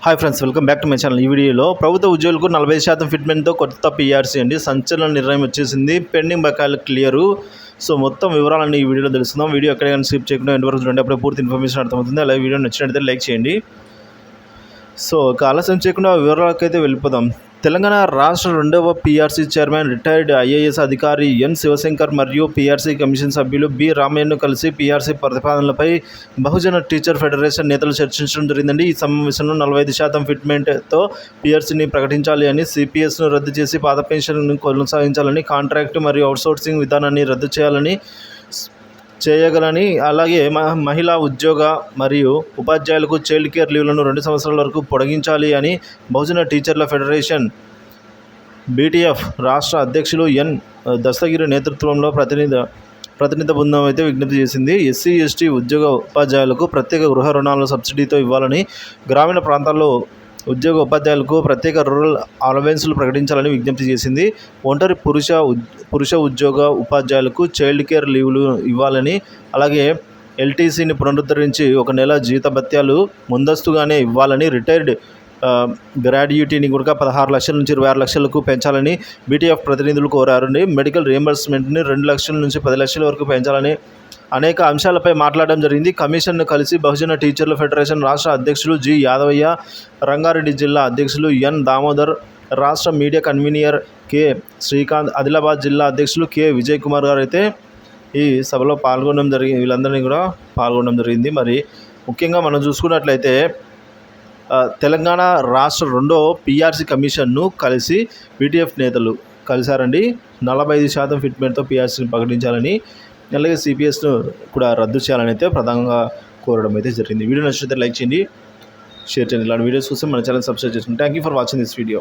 Hi friends, welcome back to my channel. ఈ వీడియోలో ప్రభుత్వ ఉద్యోగులకు 45% ఫిట్మెంట్తో కొత్త పీఆర్సీ అండి సంచలన నిర్ణయం వచ్చేసింది. పెండింగ్ బకాయిలు క్లియరు. సో మొత్తం వివరాలన్నీ ఈ వీడియోలో తెలుసుకుందాం. వీడియో ఎక్కడైనా స్కిప్ చేయకుండా ఎంతవరకు చూడండి, అప్పుడే పూర్తి ఇన్ఫర్మేషన్ అర్థమవుతుంది. అలాగే వీడియో నచ్చినట్లయితే లైక్ చేయండి. సో ఆలస్యం చేయకుండా వివరాలకైతే వెళ్ళిపోదాం. తెలంగాణ రాష్ట్ర 2వ పీఆర్సీ చైర్మన్ రిటైర్డ్ ఐఏఎస్ అధికారి ఎన్ శివశంకర్ మరియు పీఆర్సీ కమిషన్ సభ్యులు బి రామయ్యను కలిసి పీఆర్సీ ప్రతిపాదనలపై బహుజన టీచర్ ఫెడరేషన్ నేతలు చర్చించడం జరిగిందండి. ఈ సమావేశంలో 45% ఫిట్మెంట్తో పీఆర్సీని ప్రకటించాలి అని, సిపిఎస్ను రద్దు చేసి పాత పెన్షన్ను కొనసాగించాలని, కాంట్రాక్ట్ మరియు అవుట్సోర్సింగ్ విధానాన్ని రద్దు చేయగలని, అలాగే మహిళా ఉద్యోగ మరియు ఉపాధ్యాయులకు చైల్డ్ కేర్ లీవ్లను 2 సంవత్సరాల వరకు పొడిగించాలి అని బహుజన టీచర్ల ఫెడరేషన్ బీటీఎఫ్ రాష్ట్ర అధ్యక్షులు ఎన్ దస్తగిరి నేతృత్వంలో ప్రతినిధి బృందం అయితే విజ్ఞప్తి చేసింది. ఎస్సీ ఎస్టీ ఉద్యోగ ఉపాధ్యాయులకు ప్రత్యేక గృహ రుణాలను సబ్సిడీతో ఇవ్వాలని, గ్రామీణ ప్రాంతాల్లో ఉద్యోగ ఉపాధ్యాయులకు ప్రత్యేక రూరల్ అలవెన్స్లు ప్రకటించాలని విజ్ఞప్తి చేసింది. ఒంటరి పురుష ఉద్యోగ ఉపాధ్యాయులకు చైల్డ్ కేర్ లీవ్లు ఇవ్వాలని, అలాగే ఎల్టీసీని పునరుద్ధరించి 1 నెల జీతభత్యాలు ముందస్తుగానే ఇవ్వాలని, రిటైర్డ్ గ్రాడ్యుయేటీని కూడా 16 లక్షల నుంచి 26 లక్షలకు పెంచాలని బీటీఎఫ్ ప్రతినిధులు కోరారు. మెడికల్ రియంబర్స్మెంట్ని 2 లక్షల నుంచి 10 లక్షల వరకు పెంచాలని అనేక అంశాలపై మాట్లాడడం జరిగింది. కమిషన్ను కలిసి బహుజన టీచర్ల ఫెడరేషన్ రాష్ట్ర అధ్యక్షులు జి యాదవయ్య, రంగారెడ్డి జిల్లా అధ్యక్షులు ఎన్ దామోదర్, రాష్ట్ర media convener K Srikanth, Adilabad జిల్లా అధ్యక్షులు కె విజయ్ కుమార్ గారు అయితే ఈ సభలో వీళ్ళందరినీ కూడా పాల్గొనడం జరిగింది. మరి ముఖ్యంగా మనం చూసుకున్నట్లయితే తెలంగాణ రాష్ట్ర 2వ పీఆర్సీ కమిషన్ను కలిసి బీటీఎఫ్ నేతలు కలిశారండి. 45% ఫిట్మెంట్తో పీఆర్సీని ప్రకటించాలని, అలాగే సిపిఎస్ను కూడా రద్దు చేయాలని అయితే ప్రధానంగా కోరడం అయితే జరిగింది. వీడియో నచ్చితే లైక్ చేయండి, షేర్ చేయండి. ఇలాంటి వీడియోస్ కోసం మన ఛానల్ సబ్స్క్రైబ్ చేసుకోండి. Thank you for watching this video.